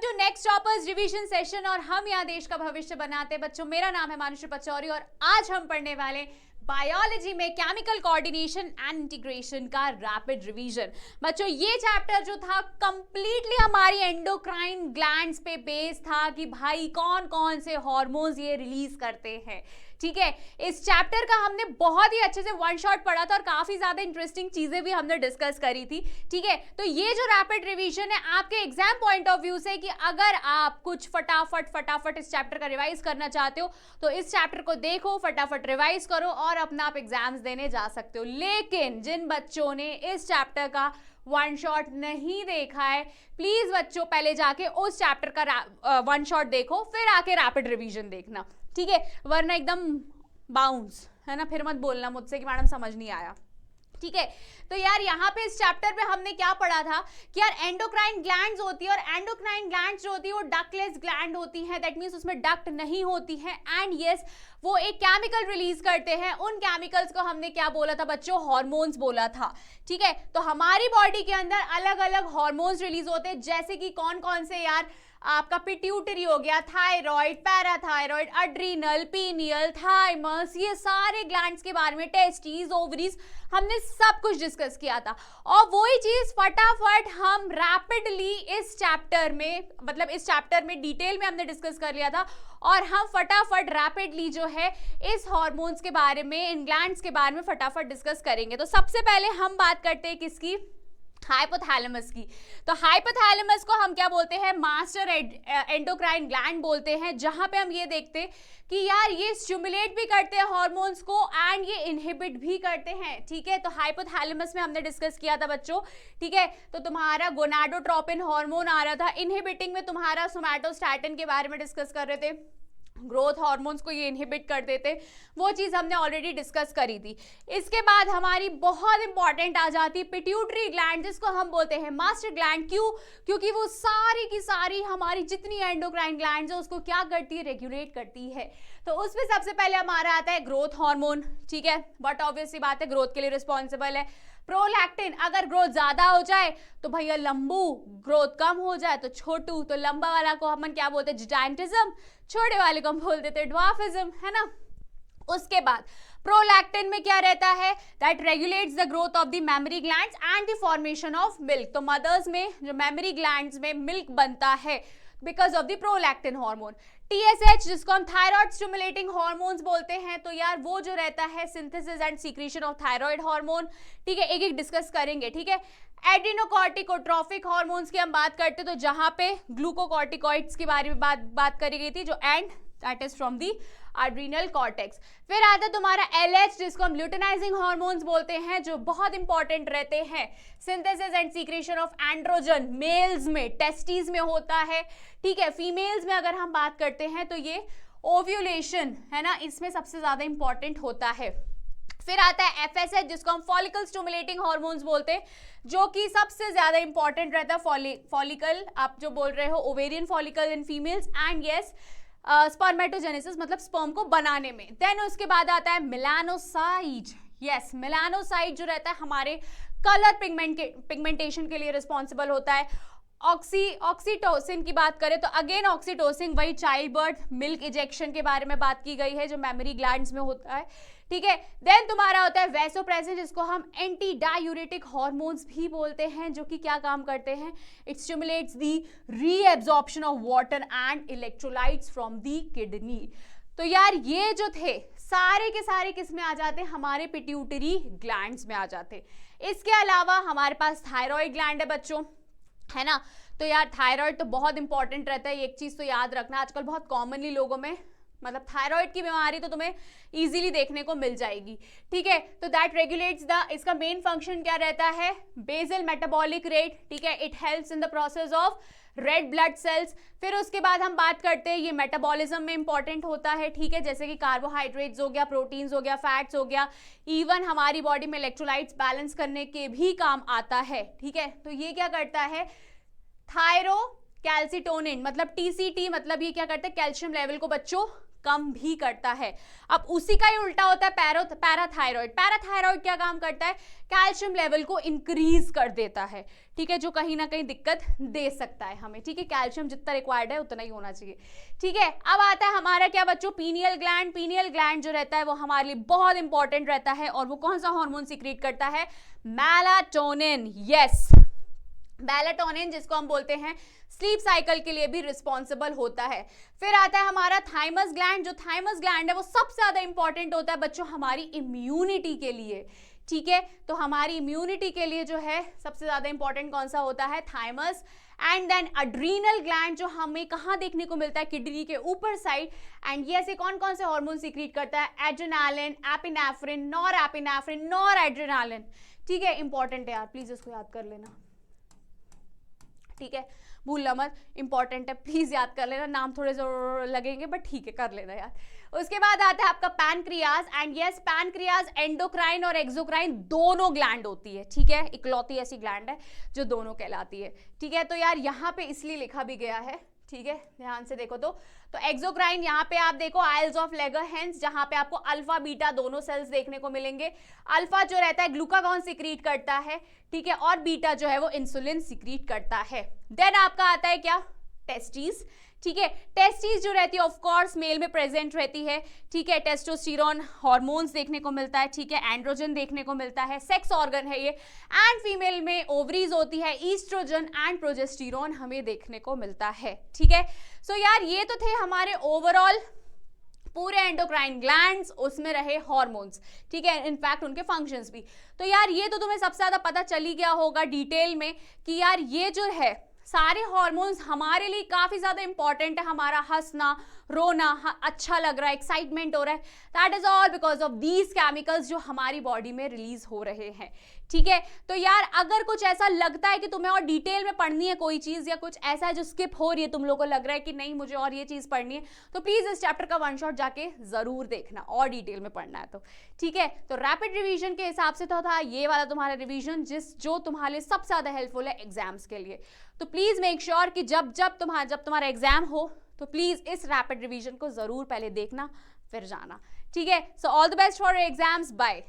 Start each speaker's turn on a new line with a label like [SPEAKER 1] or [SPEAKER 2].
[SPEAKER 1] To next toppers revision session और हम यहाँ देश का भविष्य बनाते हैं बच्चों। मेरा नाम है मानुषी पचौरी और आज हम पढ़ने वाले बायोलॉजी में केमिकल कोऑर्डिनेशन एंड इंटीग्रेशन का रैपिड रिवीजन। बच्चों ये चैप्टर जो था कंप्लीटली हमारी एंडोक्राइन ग्लैंड्स पे बेस्ड था कि भाई कौन कौन से हार्मोन्स ये रिलीज करते हैं। ठीक है, इस चैप्टर का हमने बहुत ही अच्छे से वन शॉट पढ़ा था और काफी ज्यादा इंटरेस्टिंग चीजें भी हमने डिस्कस करी थी। ठीक है, तो ये जो रैपिड रिवीजन है आपके एग्जाम पॉइंट ऑफ व्यू से कि अगर आप कुछ फटाफट इस चैप्टर का रिवाइज करना चाहते हो तो इस चैप्टर को देखो, फटाफट रिवाइज करो और अपना आप एग्जाम्स देने जा सकते हो। लेकिन जिन बच्चों ने इस चैप्टर का वन शॉट नहीं देखा है, प्लीज बच्चों पहले जाके उस चैप्टर का वन शॉट देखो, फिर आके रैपिड रिवीजन देखना। ठीक है, वरना एकदम बाउंस है ना, फिर मत बोलना मुझसे कि मैडम समझ नहीं आया। ठीक है, तो यार यहाँ पे इस चैप्टर में हमने क्या पढ़ा था कि यार एंडोक्राइन ग्लैंड्स होती है और एंडोक्राइन ग्लैंड्स जो होती है वो डक्टलेस ग्लैंड होती है। दैट मींस उसमें डक्ट नहीं होती है एंड यस वो एक केमिकल रिलीज करते हैं। उन केमिकल्स को हमने क्या बोला था बच्चों? हार्मोन्स बोला था। ठीक है, तो हमारी बॉडी के अंदर अलग अलग हार्मोन्स रिलीज होते हैं, जैसे कि कौन कौन से यार? आपका पिट्यूटरी हो गया, thyroid, parathyroid, adrenal, pineal, thymus, ये सारे ग्लैंड्स के बारे में, टेस्टिस, ओवरीज, हमने सब कुछ डिस्कस किया था। और वही चीज फटाफट हम रैपिडली इस चैप्टर में, मतलब इस चैप्टर में डिटेल में हमने डिस्कस कर लिया था और हम फटाफट रैपिडली जो है इस हार्मोन्स के बारे में, इन ग्लैंड्स के बारे में फटाफट डिस्कस करेंगे। तो सबसे पहले हम बात करते हैं किसकी? हाइपोथैलेमस की। तो हाइपोथैलेमस को हम क्या बोलते हैं? मास्टर एंडोक्राइन ग्लैंड बोलते हैं, जहां पे हम ये देखते हैं कि यार ये स्टिमुलेट भी करते हैं हार्मोन्स को एंड ये इनहिबिट भी करते हैं। ठीक है, तो हाइपोथैलेमस में हमने डिस्कस किया था बच्चों। ठीक है, तो तुम्हारा गोनाडोट्रोपिन हार्मोन आ रहा था, इनहिबिटिंग में तुम्हारा सोमैटोस्टैटिन के बारे में डिस्कस कर रहे थे, ग्रोथ हार्मोन्स को ये इनहिबिट कर देते, वो चीज हमने ऑलरेडी डिस्कस करी थी। इसके बाद हमारी बहुत इंपॉर्टेंट आ जाती पिट्यूटरी ग्लैंड, जिसको हम बोलते हैं मास्टर ग्लैंड। क्यों? क्योंकि वो सारी की सारी हमारी जितनी एंडोक्राइन ग्लैंड्स है उसको क्या करती है? रेगुलेट करती है। तो उसमें सबसे पहले हमारा आता है ग्रोथ हार्मोन। ठीक है, बट ऑब्वियसली बात है ग्रोथ के लिए रिस्पॉन्सिबल है। प्रोलैक्टिन, अगर ग्रोथ ज्यादा हो जाए तो भैया लंबू, ग्रोथ कम हो जाए तो छोटू। तो लंबा वाला को हम क्या बोलते हैं? जिजाइंटिज्म। छोटे वाले को हम बोल देते हैं ड्वार्फिज्म, है ना। उसके बाद प्रोलैक्टिन में क्या रहता है? That regulates the growth of the mammary glands and the formation of milk. तो मदर्स में जो मेमरी ग्लैंड्स में मिल्क बनता है because of the prolactin hormone. TSH जिसको हम थायराइड स्टिमुलेटिंग हार्मोन्स बोलते हैं, तो यार वो जो रहता है synthesis and secretion of thyroid hormone. ठीक है, एक एक डिस्कस करेंगे। ठीक है, एड्रिनोकॉर्टिकोट्रोफिक हार्मोन्स की हम बात करते तो जहां पे ग्लूकोकॉर्टिकॉइड्स के बारे में बात करी गई थी, जो and that is from the adrenal cortex. फिर आता है तुम्हारा LH जिसको हम ल्यूटेनाइजिंग हार्मोन्स बोलते हैं, जो बहुत इंपॉर्टेंट रहते हैं। Synthesis and secretion of androgen males में, टेस्टिस में होता है। ठीक है, फीमेल्स में अगर हम बात करते हैं तो ये ओव्यूलेशन है ना, इसमें सबसे ज्यादा इंपॉर्टेंट होता है। फिर आता है FSH जिसको हम फॉलिकल स्टिमुलेटिंग हार्मोन्स बोलते हैं, जो कि सबसे ज्यादा इंपॉर्टेंट रहता है। फॉलिकल आप जो बोल रहे हो, ovarian follicle in females and yes spermatogenesis, मतलब स्पर्म को बनाने में। देन उसके बाद आता है मेलानोसाइट। यस, मेलानोसाइट जो रहता है हमारे कलर पिगमेंटेशन के लिए रिस्पॉन्सिबल होता है। ऑक्सीटोसिन की बात करें तो अगेन ऑक्सीटोसिन वही चाइल्ड बर्थ मिल्क इजेक्शन के बारे में बात की गई है, जो मेमोरी ग्लैंड्स में होता है। ठीक है, देन तुम्हारा होता है वैसोप्रेसिन जिसको हम एंटी डायूरेटिक हार्मोन्स भी बोलते हैं, जो कि क्या काम करते हैं? It stimulates the reabsorption of water and electrolytes from the kidney. तो यार ये जो थे सारे के सारे किस में आ जाते हैं? हमारे पिट्यूटरी ग्लैंड्स में आ जाते। इसके अलावा हमारे पास थायराइड ग्लैंड है बच्चों, है ना। तो यार थायराइड तो बहुत इंपॉर्टेंट रहता है। एक चीज तो याद रखना, आजकल बहुत कॉमनली लोगों में मतलब थायराइड की बीमारी तो तुम्हें इजीली देखने को मिल जाएगी। ठीक है, तो दैट रेगुलेट्स द, इसका मेन फंक्शन क्या रहता है? Basal metabolic rate. ठीक है, it helps in the process of red blood cells. फिर उसके बाद हम बात करते हैं ये मेटाबॉलिज्म में इंपॉर्टेंट होता है। ठीक है, जैसे कि कार्बोहाइड्रेट्स हो गया, प्रोटीन्स हो गया, फैट्स हो गया, इवन हमारी बॉडी में इलेक्ट्रोलाइट्स बैलेंस करने के भी काम आता है। ठीक है, तो ये क्या करता है? थायरो कैल्सिटोनिन मतलब TCT, मतलब ये क्या करता है? कैल्शियम लेवल को बच्चों कम भी करता है। अब उसी का ही उल्टा होता है पैराथायरॉइड। पैराथायरॉइड क्या काम करता है? कैल्शियम लेवल को इंक्रीज कर देता है, ठीक है, जो कहीं ना कहीं दिक्कत दे सकता है हमें, ठीक है। कैल्शियम जितना रिक्वायर्ड है उतना ही होना चाहिए, ठीक है। अब आता है हमारा क्या बच्चों? Pineal gland. पीनियल ग्लैंड जो रहता है वो हमारे लिए बहुत इंपॉर्टेंट रहता है, और वो कौन सा हार्मोन सीक्रेट करता है? मेलाटोनिन। यस, मेलाटोनिन जिसको हम बोलते हैं स्लीप साइकिल के लिए भी रिस्पॉन्सिबल होता है। फिर आता है हमारा थाइमस ग्लैंड। जो थाइमस ग्लैंड है वो सबसे ज्यादा इंपॉर्टेंट होता है बच्चों हमारी इम्यूनिटी के लिए, ठीक है। तो हमारी इम्यूनिटी के लिए जो है सबसे ज्यादा इंपॉर्टेंट कौन सा होता है? Thymus. And then adrenal gland जो हमें कहाँ देखने को मिलता है? किडनी के ऊपर साइड। एंड ये ऐसे कौन कौन से हार्मोन सीक्रेट करता है? एड्रेनालिन, एपिनेफ्रिन, नॉर एड्रेनालिन, ठीक है। इंपॉर्टेंट है यार, प्लीज इसको याद कर लेना, ठीक है, भूलना मत, इंपॉर्टेंट है, प्लीज याद कर लेना। नाम थोड़े जरूर लगेंगे बट ठीक है, कर लेना यार। उसके बाद आता है आपका pancreas. And yes, pancreas endocrine और एक्सोक्राइन दोनों ग्लैंड होती है, ठीक है। इकलौती ऐसी ग्लैंड है जो दोनों कहलाती है, ठीक है। तो यार यहाँ पे इसलिए लिखा भी गया है, ठीक है, ध्यान से देखो तो एक्सोक्राइन यहाँ पे आप देखो आइल्स ऑफ लेगरहेंस, जहां पे आपको अल्फा बीटा दोनों सेल्स देखने को मिलेंगे। अल्फा जो रहता है ग्लूकागॉन सीक्रेट करता है, ठीक है, और बीटा जो है वो इंसुलिन सीक्रेट करता है। देन आपका आता है क्या? टेस्टिस, ठीक है। टेस्टिस जो रहती है ऑफ कोर्स मेल में प्रेजेंट रहती है, ठीक है। टेस्टोस्टेरोन हार्मोन्स देखने को मिलता है, ठीक है। एंड्रोजन देखने को मिलता है, सेक्स ऑर्गन है ये। एंड फीमेल में ओवरीज होती है, ईस्ट्रोजन एंड प्रोजेस्टेरोन हमें देखने को मिलता है, ठीक है। सो यार ये तो थे हमारे ओवरऑल पूरे एंडोक्राइन ग्लैंड्स, उसमें रहे हार्मोन्स, ठीक है, इनफैक्ट उनके फंक्शंस भी। तो यार ये तो तुम्हें सबसे ज्यादा पता चल ही गया होगा डिटेल में कि यार ये जो है सारे हार्मोन्स हमारे लिए काफी ज्यादा इंपॉर्टेंट है। हमारा हंसना, रोना, अच्छा लग रहा है, एक्साइटमेंट हो रहा है, that is all because of these chemicals जो हमारी बॉडी में रिलीज हो रहे हैं, ठीक है। तो यार अगर कुछ ऐसा लगता है कि तुम्हें और डिटेल में पढ़नी है कोई चीज, या कुछ ऐसा है जो स्किप हो रही है, तुम लोगों को लग रहा है कि नहीं मुझे और ये चीज पढ़नी है, तो प्लीज इस चैप्टर का वन शॉट जाके जरूर देखना, और डिटेल में पढ़ना है तो, ठीक है। तो रैपिड रिवीजन के हिसाब से तो था ये वाला तुम्हारा रिवीजन जो तुम्हारे लिए सबसे ज्यादा हेल्पफुल है एग्जाम्स के लिए। तो प्लीज मेक श्योर कि जब तुम्हारा एग्जाम हो तो प्लीज इस रैपिड रिवीजन को जरूर पहले देखना फिर जाना, ठीक है। So all the best for your exams, bye.